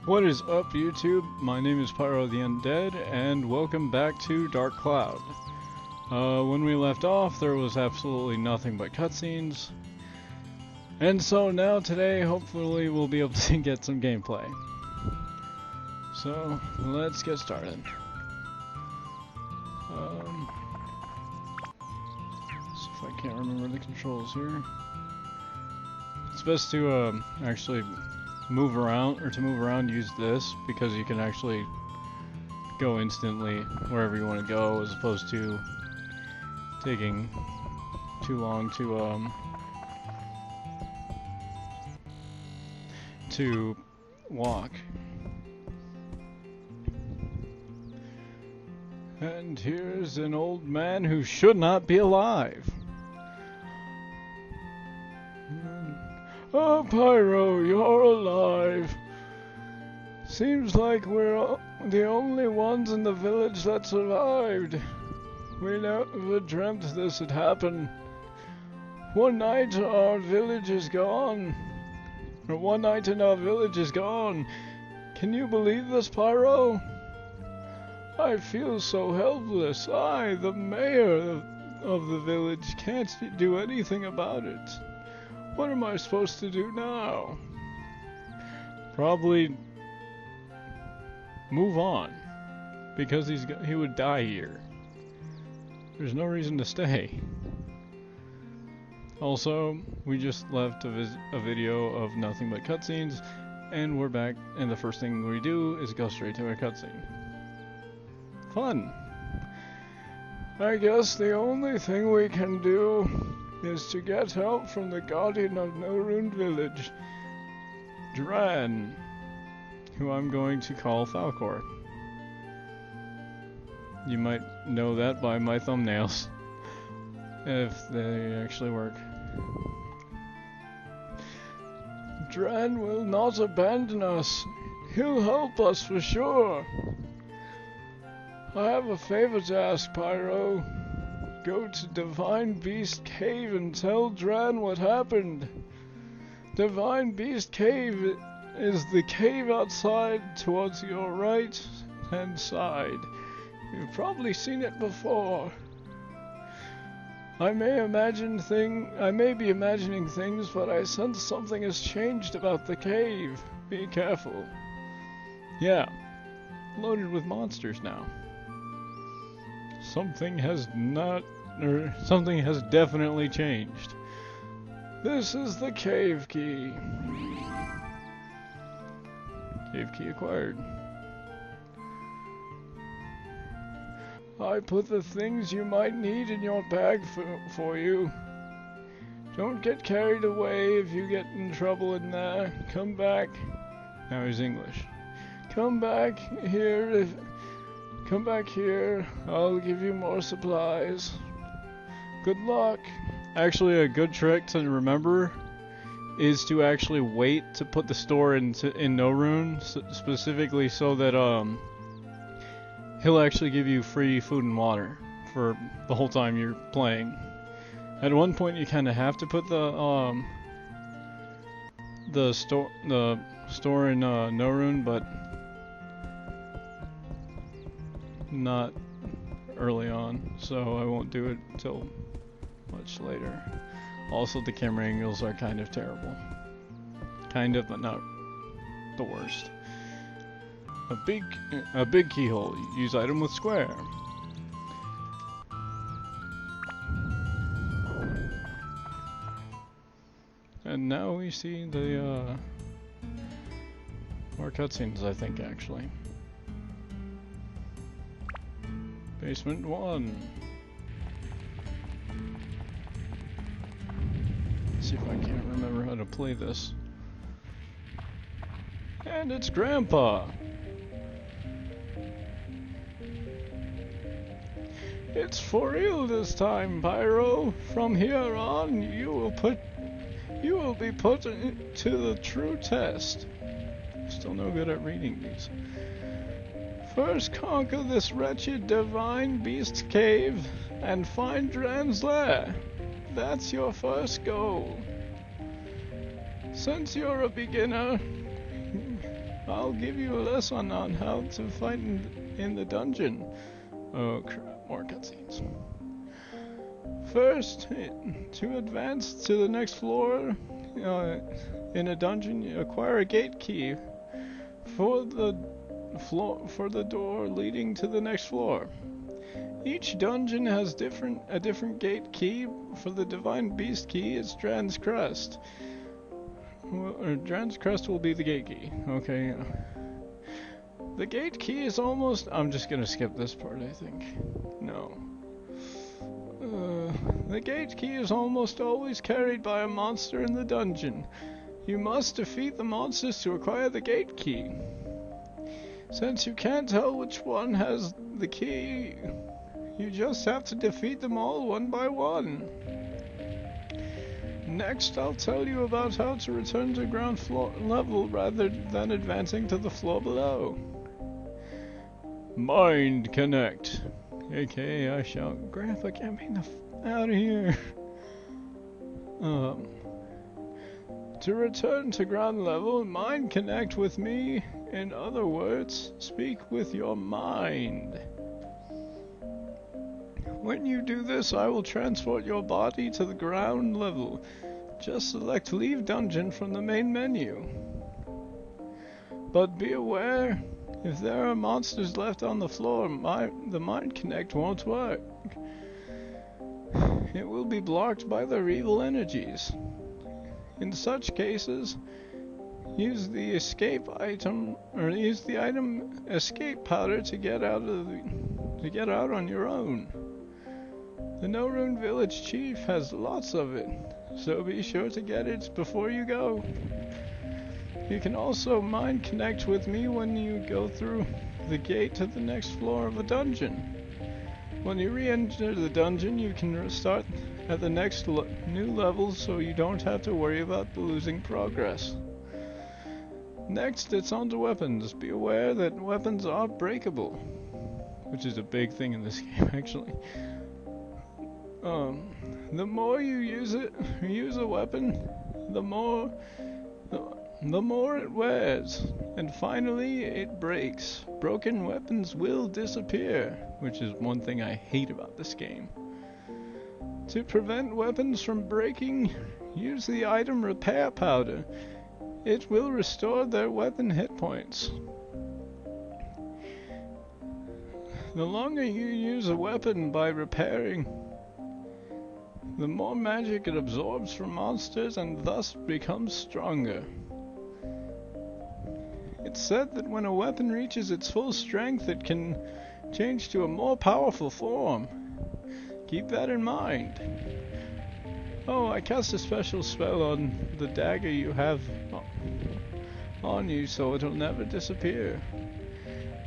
What is up, YouTube? My name is Pyro the Undead, and welcome back to Dark Cloud. When we left off, there was absolutely nothing but cutscenes. And so now today, hopefully we'll be able to get some gameplay. So, let's get started. See if I can't remember the controls here. It's best to actually move around, or to move around, use this, because you can actually go instantly wherever you want to go, as opposed to taking too long to walk. And here's an old man who should not be alive. Oh, Pyro, you're alive. Seems like we're the only ones in the village that survived. We never dreamt this would happen. One night our village is gone. Or one night in our village is gone. Can you believe this, Pyro? I feel so helpless. I, the mayor of the village, can't do anything about it. What am I supposed to do now? Probably move on, because he would die here. There's no reason to stay. Also, we just left a video of nothing but cutscenes, and we're back, and the first thing we do is go straight to a cutscene. Fun! I guess the only thing we can do is to get help from the guardian of Norune Village, Dran, who I'm going to call Falcor. You might know that by my thumbnails, if they actually work. Dran will not abandon us. He'll help us for sure. I have a favor to ask, Pyro. Go to Divine Beast Cave and tell Dran what happened. Divine Beast Cave is the cave outside towards your right hand side. You've probably seen it before. I may be imagining things, but I sense something has changed about the cave. Be careful. Yeah, loaded with monsters now. Something has definitely changed. This is the cave key. Cave key acquired. I put the things you might need in your bag for you. Don't get carried away if you get in trouble in there. Come back. Now he's English. Come back here. I'll give you more supplies. Good luck. Actually, a good trick to remember is to actually wait to put the store in Norune, specifically so that he'll actually give you free food and water for the whole time you're playing. At one point, you kind of have to put the store in Norune, but not early on, so I won't do it until much later. Also, the camera angles are kind of terrible. Kind of, but not the worst. A big keyhole. Use item with square. And now we see the more cutscenes, I think, actually. Basement 1. Let's see if I can't remember how to play this. And it's Grandpa! It's for real this time, Pyro. From here on, you will be put to the true test. Still no good at reading these. First, conquer this wretched Divine Beast Cave and find Dran's lair. That's your first goal. Since you're a beginner, I'll give you a lesson on how to fight in the dungeon. Oh crap, more cutscenes. First, to advance to the next floor in a dungeon, you acquire a gate key for the door leading to the next floor. Each dungeon has a different gate key. For the Divine Beast key, it's Dran's Crest. Dran's Crest will be the gate key. Okay. The gate key is almost... I'm just gonna skip this part, I think. No. The gate key is almost always carried by a monster in the dungeon. You must defeat the monsters to acquire the gate key. Since you can't tell which one has the key, you just have to defeat them all one by one. Next, I'll tell you about how to return to ground floor level rather than advancing to the floor below. Mind Connect. AKA I shout, Grandpa, get me the out of here. To return to ground level, mind connect with me. In other words, speak with your mind. When you do this, I will transport your body to the ground level. Just select Leave Dungeon from the main menu. But be aware, if there are monsters left on the floor, the Mind Connect won't work. It will be blocked by their evil energies. In such cases, use the escape item, or use the item escape powder to get out on your own. The No Rune Village Chief has lots of it, so be sure to get it before you go. You can also mind connect with me when you go through the gate to the next floor of a dungeon. When you re-enter the dungeon, you can restart at the next new level, so you don't have to worry about losing progress. Next, it's on to weapons. Be aware that weapons are breakable, which is a big thing in this game, actually. The more you use a weapon, the more it wears, and finally it breaks. Broken weapons will disappear, which is one thing I hate about this game. To prevent weapons from breaking, use the item Repair Powder. It will restore their weapon hit points. The longer you use a weapon by repairing, the more magic it absorbs from monsters and thus becomes stronger. It's said that when a weapon reaches its full strength, it can change to a more powerful form. Keep that in mind. Oh, I cast a special spell on the dagger you have on you, so it'll never disappear.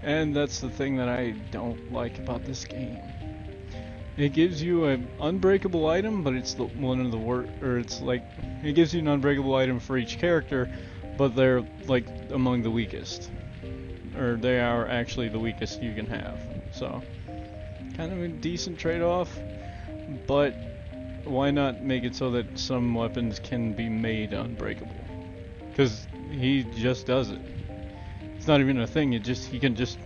And that's the thing that I don't like about this game. It gives you an unbreakable item, but it's one of the worst, or it's like, it gives you an unbreakable item for each character, but they're like among the weakest. Or they are actually the weakest you can have. So, kind of a decent trade-off, but why not make it so that some weapons can be made unbreakable? Because he just does it. It's not even a thing, he can just,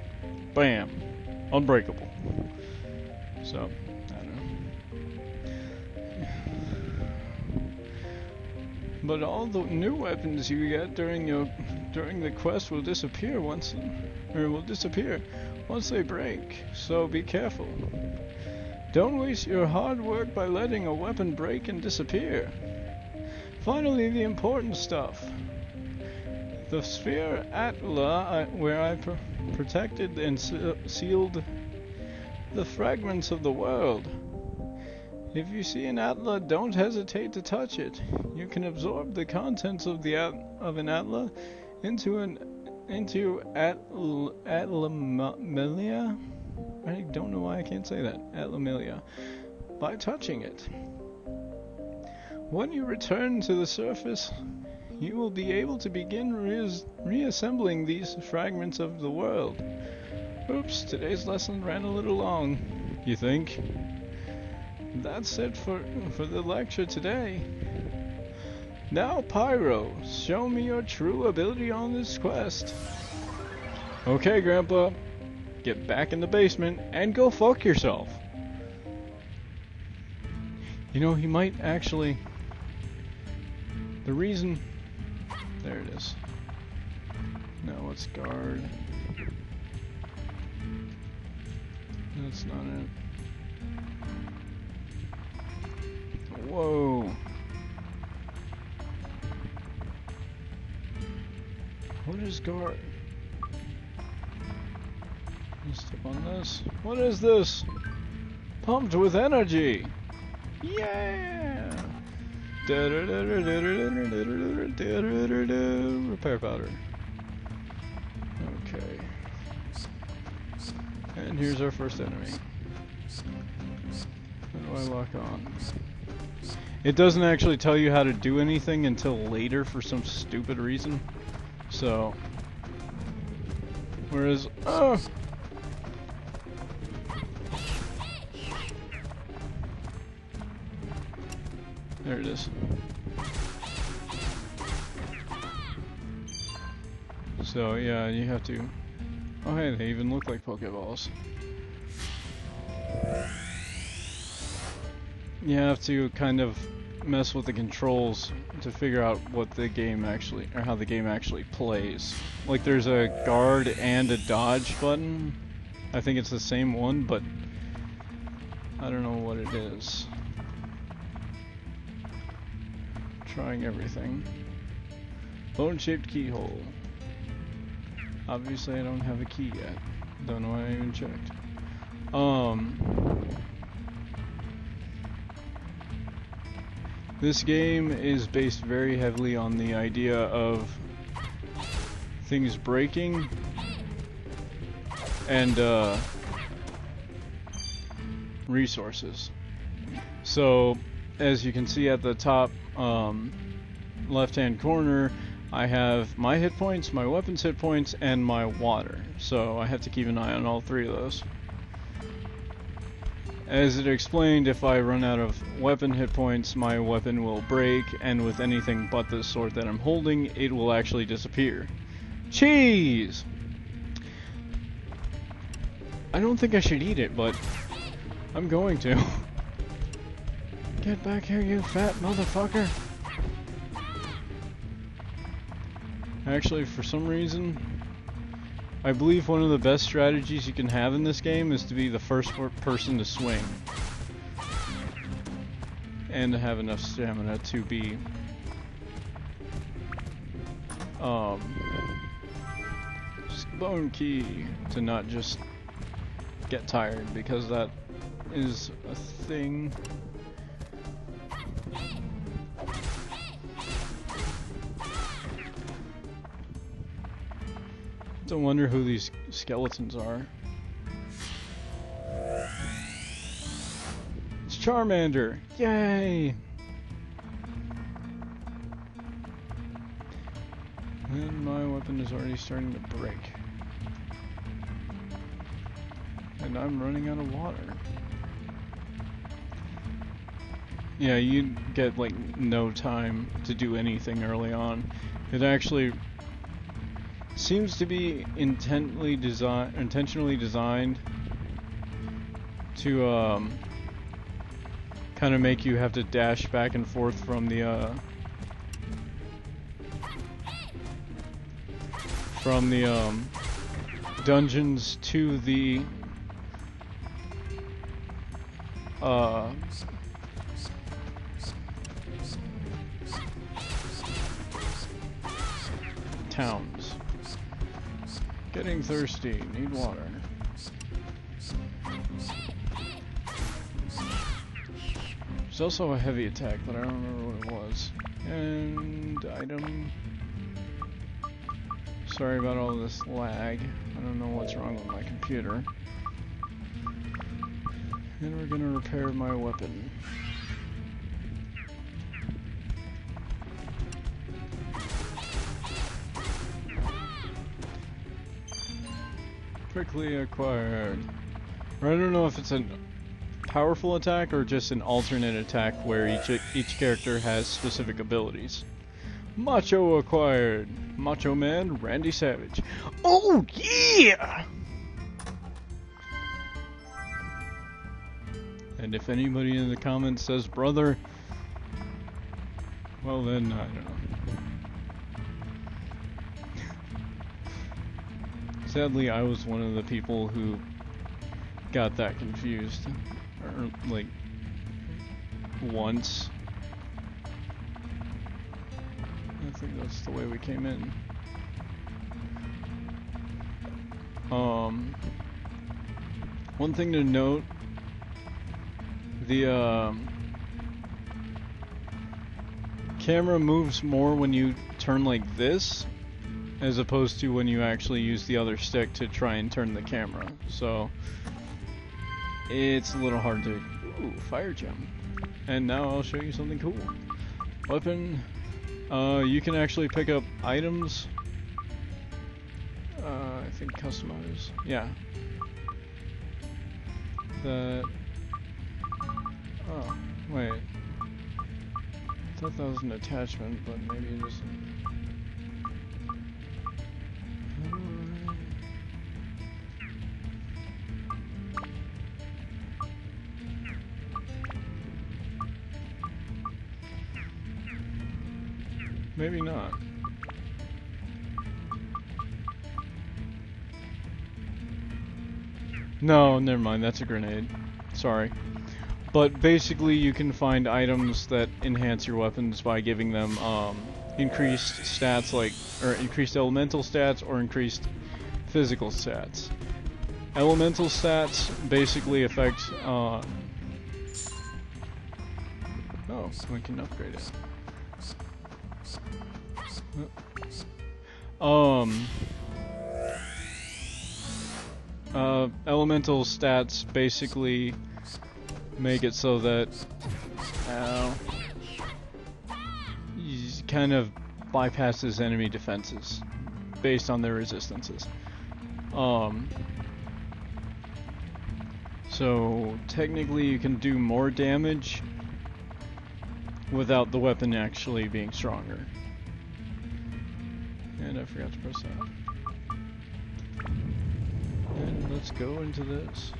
bam, unbreakable. So, I don't know. But all the new weapons you get during the quest will disappear once they break, so be careful. Don't waste your hard work by letting a weapon break and disappear. Finally, the important stuff. The Sphere Atla, where I protected and sealed the fragments of the world. If you see an Atla, don't hesitate to touch it. You can absorb the contents of an Atla into Atlamillia. I don't know why I can't say that. Atlamillia. By touching it. When you return to the surface, you will be able to begin reassembling these fragments of the world. Oops, today's lesson ran a little long. You think? That's it for the lecture today. Now, Pyro, show me your true ability on this quest. Okay, Grandpa, get back in the basement and go fuck yourself. You know, he might actually... The reason... There it is. Now let's guard. That's not it. Whoa. What is guard? Step on this. What is this? Pumped with energy. Yeah. Repair powder. Okay. And here's our first enemy. How do I lock on? It doesn't actually tell you how to do anything until later for some stupid reason. So, whereas, there it is. So yeah, you have to. Oh hey, they even look like Pokeballs. You have to kind of mess with the controls to figure out what the game actually, or how the game actually plays. Like there's a guard and a dodge button. I think it's the same one, but I don't know what it is. Trying everything. Bone-shaped keyhole. Obviously I don't have a key yet. Don't know why I even checked. This game is based very heavily on the idea of things breaking and resources. So, as you can see at the top left-hand corner, I have my hit points, my weapons hit points, and my water. So I have to keep an eye on all three of those. As it explained, if I run out of weapon hit points, my weapon will break, and with anything but the sword that I'm holding, it will actually disappear. Cheese! I don't think I should eat it, but I'm going to. Get back here, you fat motherfucker! Actually, for some reason, I believe one of the best strategies you can have in this game is to be the first person to swing. And to have enough stamina to be bone key to not just get tired, because that is a thing. I wonder who these skeletons are. It's Charmander! Yay! And my weapon is already starting to break. And I'm running out of water. Yeah, you get like no time to do anything early on. It actually seems to be intentionally designed to kind of make you have to dash back and forth from the dungeons to the towns. Getting thirsty, need water. There's also a heavy attack, but I don't remember what it was. And item. Sorry about all this lag. I don't know what's wrong with my computer. And we're gonna repair my weapon. Quickly acquired. Or I don't know if it's a powerful attack or just an alternate attack where each character has specific abilities. Macho acquired. Macho Man Randy Savage. Oh yeah! And if anybody in the comments says brother, well then, I don't know. Sadly, I was one of the people who got that confused. Or, like, once. I think that's the way we came in. One thing to note, the camera moves more when you turn like this, as opposed to when you actually use the other stick to try and turn the camera. So it's a little hard to... Ooh, fire gem. And now I'll show you something cool. Weapon. You can actually pick up items. I think customize. Yeah. That... Oh, wait. I thought that was an attachment, but maybe it isn't. Maybe not. No, never mind, that's a grenade. Sorry. But basically you can find items that enhance your weapons by giving them increased stats or increased elemental stats or increased physical stats. Elemental stats basically affect oh, we can upgrade it. Elemental stats basically make it so that he kind of bypasses enemy defenses based on their resistances. So technically you can do more damage without the weapon actually being stronger. And I forgot to press that. And let's go into this.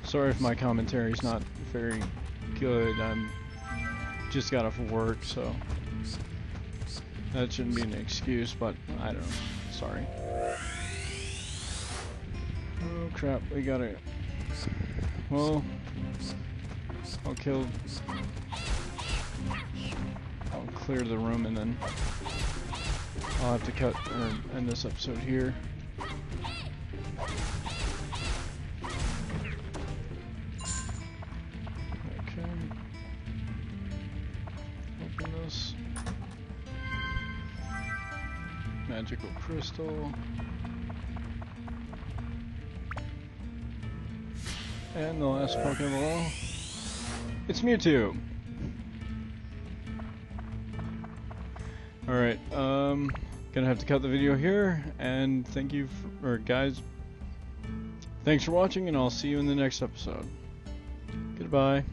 Sorry if my commentary is not very good. I'm just got off of work, so that shouldn't be an excuse, but I don't know. Sorry. Oh crap, we gotta... Well, I'll clear the room and then I'll have to cut or end this episode here. Okay. Open this. Magical crystal. And the last Pokeball. It's Mewtwo! Alright, gonna have to cut the video here, and thank you, guys, thanks for watching, and I'll see you in the next episode. Goodbye.